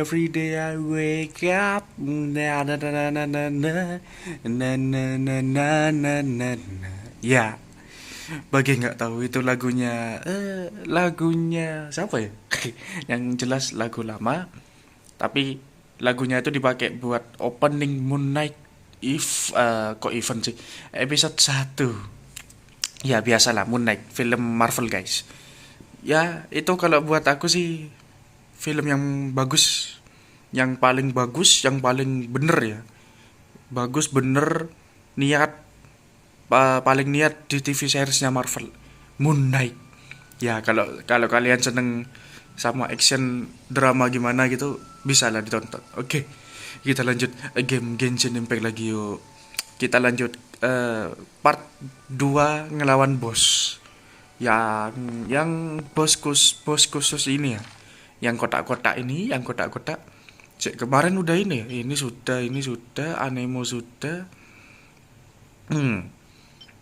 every day I wake up. Na na na na na na na na na na na na na. Ya, bagi nggak tahu itu lagunya siapa ya? Yang jelas lagu lama, tapi lagunya itu dipakai buat opening Moon Knight kok event sih? Episode 1. Ya biasalah Moon Knight, film Marvel guys. Ya, itu kalau buat aku sih film yang bagus, yang paling bener ya. Bagus bener, niat paling niat di TV seriesnya Marvel. Moon Knight. Ya, kalau kalau kalian seneng sama action drama gimana gitu, bisa lah ditonton. Oke, kita lanjut game Genshin Impact lagi yuk. Kita lanjut part 2 ngelawan bos. Yang bos khusus ini ya. Yang kotak-kotak ini, yang kotak-kotak. Kemarin udah ini sudah, Anemo sudah.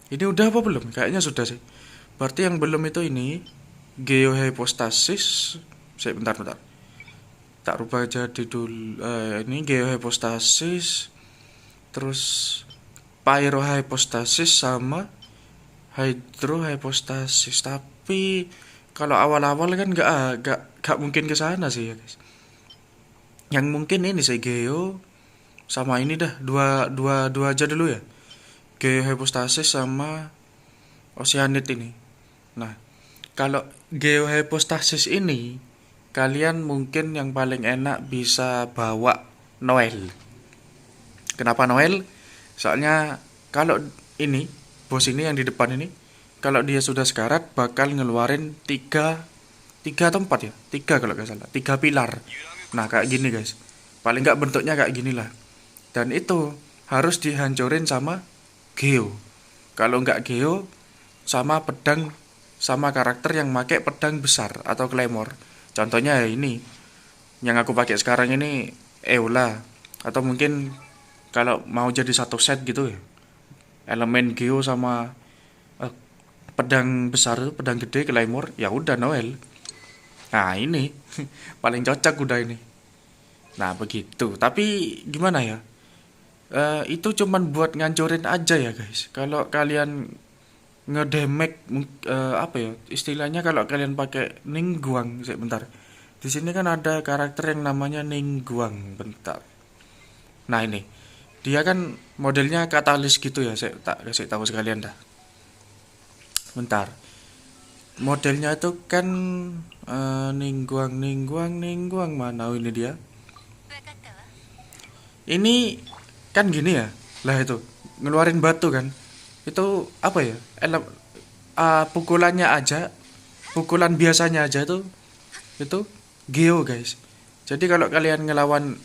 Ini udah apa belum? Kayaknya sudah sih. Berarti yang belum itu ini Geohypostasis. Bentar. Tak rubah jadi dulu. Ini Geohypostasis, terus Pyrohypostasis sama Hydrohypostasis. Tapi kalau awal-awal kan nggak mungkin ke sana sih ya guys. Yang mungkin ini sih Geo sama ini dah dua aja dulu ya. Geohypostasis sama Oceanid ini. Nah, kalau Geohypostasis ini kalian mungkin yang paling enak bisa bawa Noel. Kenapa Noel? Soalnya kalau ini bos ini yang di depan ini, kalau dia sudah sekarat bakal ngeluarin tiga atau 4 ya, 3 kalau nggak salah, 3 pilar. Nah kayak gini guys, paling nggak bentuknya kayak gini lah. Dan itu harus dihancurin sama Geo. Kalau nggak Geo sama pedang, sama karakter yang pakai pedang besar atau claymore. Contohnya ya ini yang aku pakai sekarang ini Eola, atau mungkin kalau mau jadi satu set gitu ya, elemen Geo sama pedang besar itu, pedang gede claymore, ya udah Noel. Nah ini paling cocok udah ini. Nah begitu. Tapi gimana ya, itu cuman buat ngancurin aja ya guys. Kalau kalian ngedamage apa ya istilahnya, kalau kalian pakai Ningguang, bentar. Di sini kan ada karakter yang namanya Ningguang, bentar. Nah ini dia kan modelnya katalis gitu ya, saya tak kasih tahu sekalian dah. Bentar. Modelnya itu kan Ningguang mana ini dia? Ini kan gini ya. Lah itu ngeluarin batu kan. Itu apa ya? Pukulannya aja, pukulan biasanya aja itu Geo guys. Jadi kalau kalian ngelawan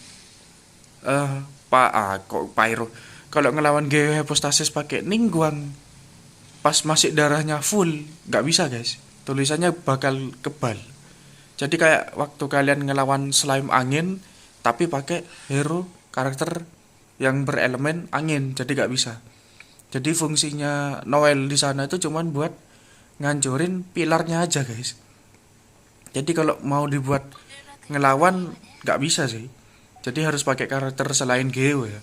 Pyro, kalau ngelawan Geohypostasis pakai Ningguang, pas masih darahnya full, nggak bisa guys. Tulisannya bakal kebal. Jadi kayak waktu kalian ngelawan slime angin, tapi pakai hero karakter yang berelemen angin, jadi nggak bisa. Jadi fungsinya Noel di sana itu cuman buat ngancurin pilarnya aja guys. Jadi kalau mau dibuat ngelawan nggak bisa sih. Jadi harus pakai karakter selain Geo ya.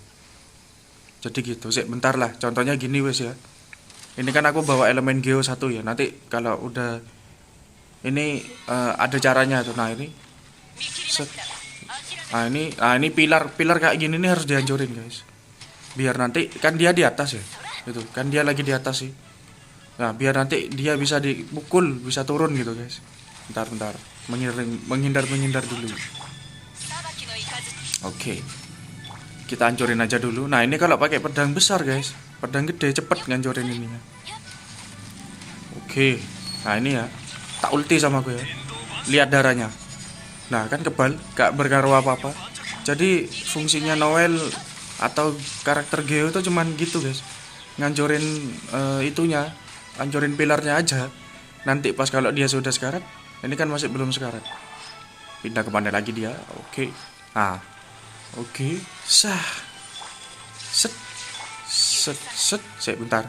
Jadi gitu. Bentar lah. Contohnya gini wes ya. Ini kan aku bawa elemen Geo 1 ya. Nanti kalau udah ini ada caranya tuh. Nah ini. Ini pilar kayak gini nih harus dihancurin guys. Biar nanti kan dia di atas ya. Itu kan dia lagi di atas sih. Nah biar nanti dia bisa dipukul, bisa turun gitu guys. Bentar. Menghindar dulu. Oke. Kita hancurin aja dulu. Nah ini kalau pakai pedang besar guys, pedang gede, cepet ngancurin ininya. Oke. Nah ini ya, tak ulti sama gue ya. Lihat darahnya. Nah kan kebal, gak berkaruh apa-apa. Jadi fungsinya Noel atau karakter Geo itu cuman gitu guys, ngancurin itunya, hancurin pilarnya aja. Nanti pas kalau dia sudah sekarat, ini kan masih belum sekarat, pindah kemana lagi dia. Oke. Nah oke, set, saya bentar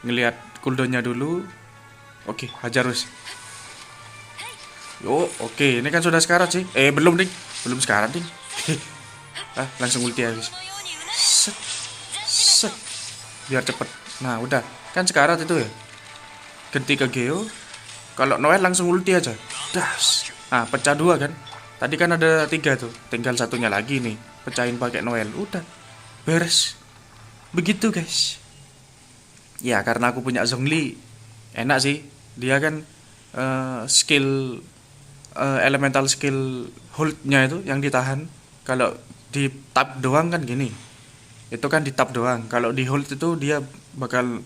ngelihat cooldownnya dulu. Oke, hajar terus. Yo, oke, ini kan sudah sekarat sih. Belum nih. belum sekarang ding. Langsung ulti habis. Set, set, biar cepet. Nah udah, kan sekarat itu ya. Ganti ke Geo. Kalau Noel langsung ulti aja. Das. Nah pecah 2 kan. Tadi kan ada 3 tuh. Tinggal satunya lagi nih. Pecahin pakai Noel. Udah, beres. Begitu guys. Ya karena aku punya Zhongli, enak sih. Dia kan skill elemental skill holdnya itu yang ditahan. Kalau di tap doang kan gini, itu kan di tap doang. Kalau di hold itu dia bakal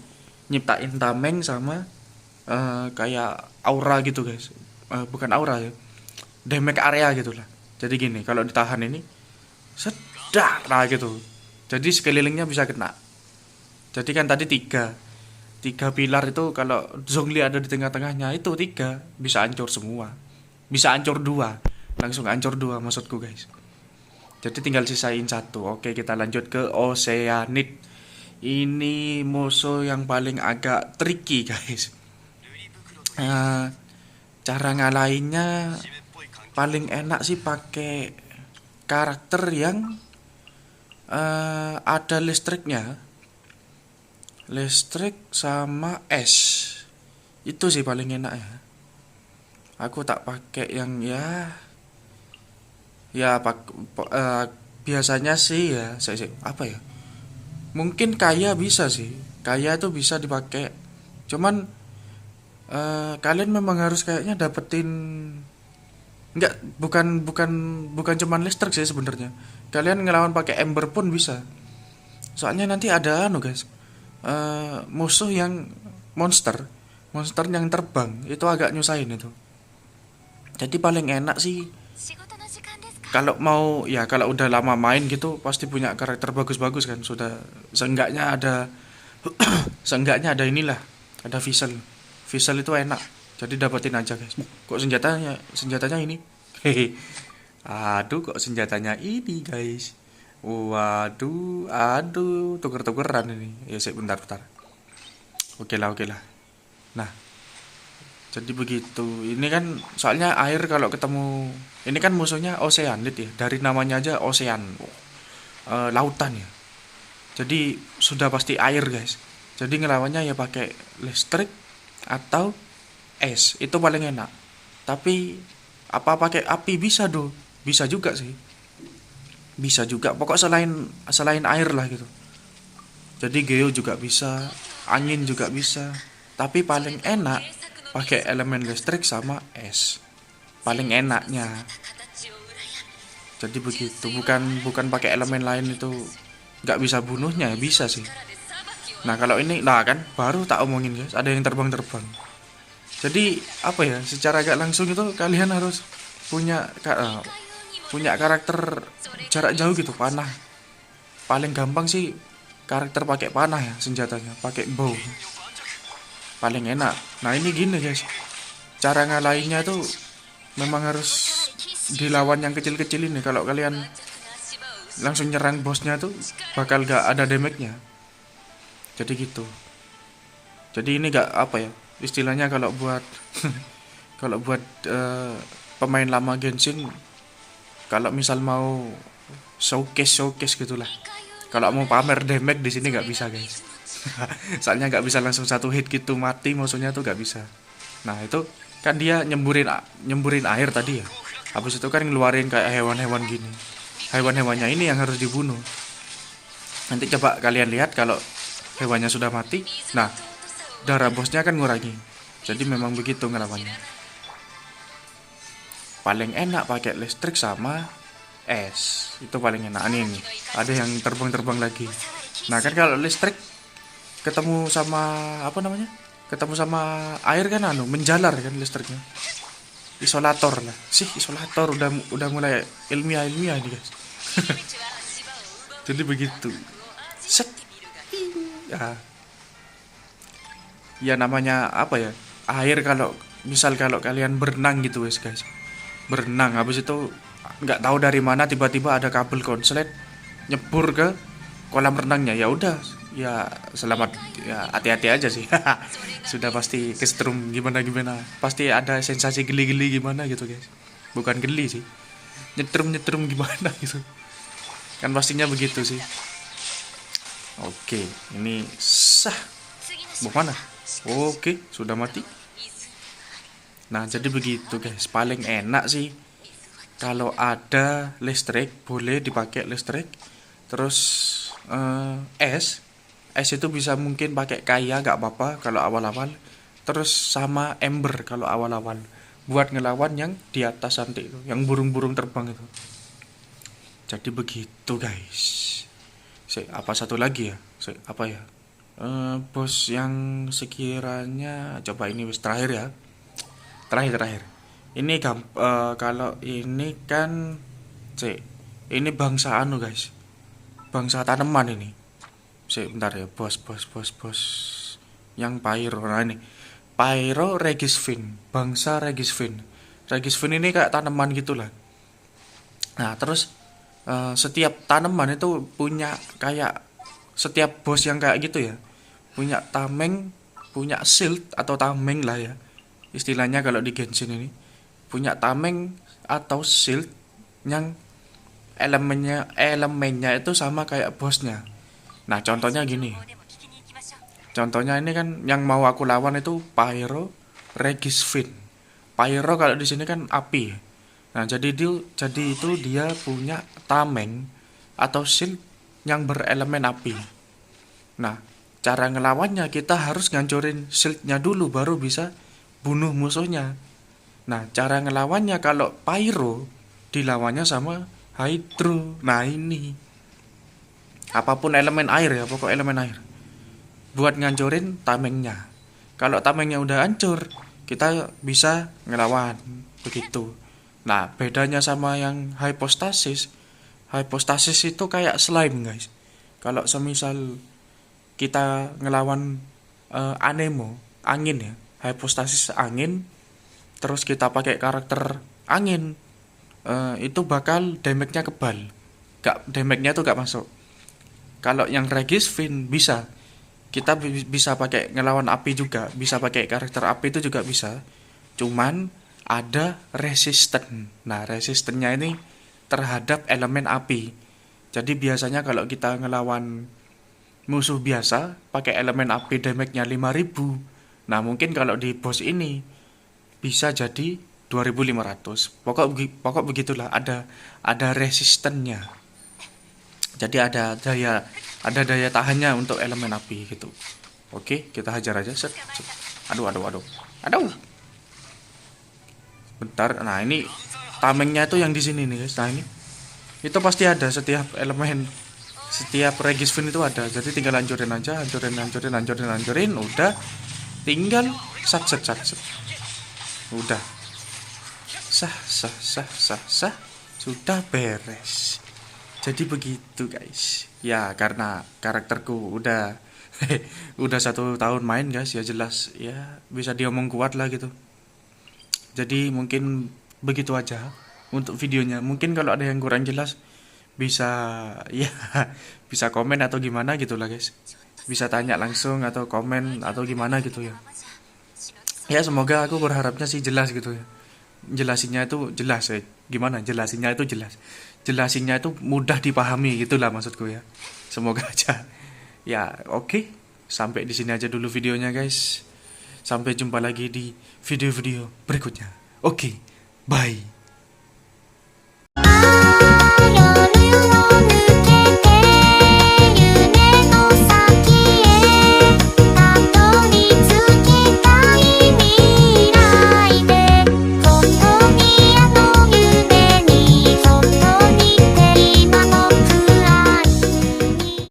nyiptain tameng sama kayak aura gitu guys. Bukan aura ya, damage area gitulah. Jadi gini, kalau ditahan ini sedar lah gitu, jadi sekelilingnya bisa kena. Jadi kan tadi tiga pilar itu, kalau Zhongli ada di tengah-tengahnya itu 3 bisa hancur semua. Bisa hancur 2, langsung hancur 2 maksudku guys. Jadi tinggal sisain 1. Oke, kita lanjut ke Oceanid. Ini musuh yang paling agak tricky guys. Cara ngalahinnya paling enak sih pakai karakter yang ada listriknya. Listrik sama es. Itu sih paling enak ya. Aku tak pakai yang biasanya sih ya, apa ya? Mungkin kaya bisa sih. Kaya itu bisa dipakai. Cuman kalian memang harus kayaknya dapetin, enggak, bukan cuman listrik sih sebenarnya. Kalian ngelawan pakai ember pun bisa. Soalnya nanti ada guys. Musuh yang monster yang terbang itu agak nyusahin itu. Jadi paling enak sih kalau mau ya, kalau udah lama main gitu pasti punya karakter bagus-bagus kan, sudah seenggaknya ada seenggaknya ada inilah, ada Visel itu enak, jadi dapetin aja guys. Kok senjatanya ini hehe, aduh kok senjatanya ini guys. Waduh, aduh, tuker-tukeran ini. Ya, bentar. Oke lah. Nah, jadi begitu. Ini kan soalnya air kalau ketemu, ini kan musuhnya Oceanid ya. Dari namanya aja Ocean, lautan ya. Jadi sudah pasti air guys. Jadi ngelawannya ya pakai listrik atau es. Itu paling enak. Tapi apa pakai api bisa Bisa juga sih. Bisa juga, pokok selain air lah gitu. Jadi Geo juga bisa, angin juga bisa. Tapi paling enak pakai elemen listrik sama es. Paling enaknya. Jadi begitu, bukan pakai elemen lain itu nggak bisa bunuhnya, bisa sih. Nah kalau ini, nah kan baru tak omongin guys, ada yang terbang. Jadi apa ya? Secara gak langsung itu kalian harus punya karakter jarak jauh gitu, panah. Paling gampang sih karakter pakai panah ya, senjatanya pakai bow. Paling enak. Nah, ini gini guys. Cara ngalahinnya tuh memang harus dilawan yang kecil-kecil ini. Kalau kalian langsung nyerang bosnya tuh bakal gak ada damage-nya. Jadi gitu. Jadi ini gak apa ya? Istilahnya kalau buat pemain lama Genshin, kalau misal mau showcase gitulah. Kalau mau pamer damage di sini nggak bisa guys. Soalnya nggak bisa langsung satu hit gitu mati musuhnya tuh nggak bisa. Nah itu kan dia nyemburin air tadi ya. Habis itu kan ngeluarin kayak hewan-hewan gini. Hewan-hewannya ini yang harus dibunuh. Nanti coba kalian lihat kalau hewannya sudah mati. Nah darah bosnya kan ngurangi. Jadi memang begitu ngelawannya. Paling enak pakai listrik sama es. Itu paling enak. Nih, ada yang terbang lagi. Nah kan kalau listrik ketemu sama apa namanya? Ketemu sama air kan menjalar kan listriknya. Isolator lah. Isolator udah mulai ilmiah nih guys. Jadi begitu. Set. Ya namanya apa ya? Air kalau kalian berenang gitu guys. Berenang habis itu nggak tahu dari mana tiba-tiba ada kabel konslet nyebur ke kolam renangnya, ya udah ya selamat, ya hati-hati aja sih. Sudah pasti kesetrum gimana pasti ada sensasi geli-geli gimana gitu guys, bukan geli sih, nyetrum gimana gitu. Kan pastinya begitu sih. Oke, ini sah. Mau mana? Oke, sudah mati. Nah, jadi begitu guys. Paling enak sih kalau ada listrik, boleh dipakai listrik. Terus es itu bisa mungkin pakai kaya, nggak apa-apa kalau awal-awal. Terus sama ember kalau awal-awal, buat ngelawan yang di atas nanti itu, yang burung-burung terbang itu. Jadi begitu guys. Apa satu lagi ya? Apa ya? Bos yang sekiranya, coba ini wis terakhir ya. Terakhir. Ini kalau ini kan ini bangsa anu guys. Bangsa tanaman ini. Bentar ya, bos. Yang pyro. Nah ini. Pyro Regisvin, bangsa Regisvin. Regisvin ini kayak tanaman gitulah. Nah, terus setiap tanaman itu punya kayak, setiap bos yang kayak gitu ya, punya tameng, punya shield atau tameng lah ya. Istilahnya kalau di Genshin ini, punya tameng atau shield yang elemennya itu sama kayak bosnya. Nah, contohnya gini. Contohnya ini kan yang mau aku lawan itu Pyro Regisvin. Pyro kalau di sini kan api. Nah, jadi itu dia punya tameng atau shield yang berelemen api. Nah, cara ngelawannya kita harus ngancurin shieldnya dulu baru bisa bunuh musuhnya. Nah, cara ngelawannya kalau Pyro dilawannya sama Hydro. Nah, ini apapun elemen air ya, pokok elemen air. Buat ngancurin tamengnya. Kalau tamengnya udah hancur, kita bisa ngelawan begitu. Nah, bedanya sama yang hypostasis itu kayak slime guys. Kalau semisal kita ngelawan anemo, angin ya, hypostasis angin, terus kita pakai karakter angin, itu bakal damage-nya kebal. Damage-nya tuh gak masuk. Kalau yang Regisvin bisa, kita bisa pakai ngelawan api juga, bisa pakai karakter api itu juga bisa. Cuman ada resisten. Nah, resistennya ini terhadap elemen api. Jadi biasanya kalau kita ngelawan musuh biasa pakai elemen api, damage-nya 5000. Nah, mungkin kalau di boss ini bisa jadi 2500. Pokok begitulah, ada resistennya. Jadi ada daya tahannya untuk elemen api gitu. Oke, kita hajar aja. Set. Aduh. Bentar. Nah, ini tamengnya itu yang di sini nih guys. Nah, ini itu pasti ada setiap elemen, setiap Regisvin itu ada. Jadi tinggal hancurin aja, hancurin. Udah, tinggal sat. Udah. Sah. Sudah beres. Jadi begitu guys. Ya, karena karakterku udah udah 1 tahun main guys, ya jelas ya bisa diomong kuat lah gitu. Jadi mungkin begitu aja untuk videonya. Mungkin kalau ada yang kurang jelas bisa ya bisa komen atau gimana gitu lah guys. Bisa tanya langsung atau komen atau gimana gitu ya. Ya semoga, aku berharapnya sih jelas gitu ya. Jelasinnya itu jelas ya. Gimana jelasinnya itu jelas. Jelasinnya itu mudah dipahami gitulah maksudku ya. Semoga aja. Ya, oke. Sampai di sini aja dulu videonya guys. Sampai jumpa lagi di video-video berikutnya. Oke. Bye.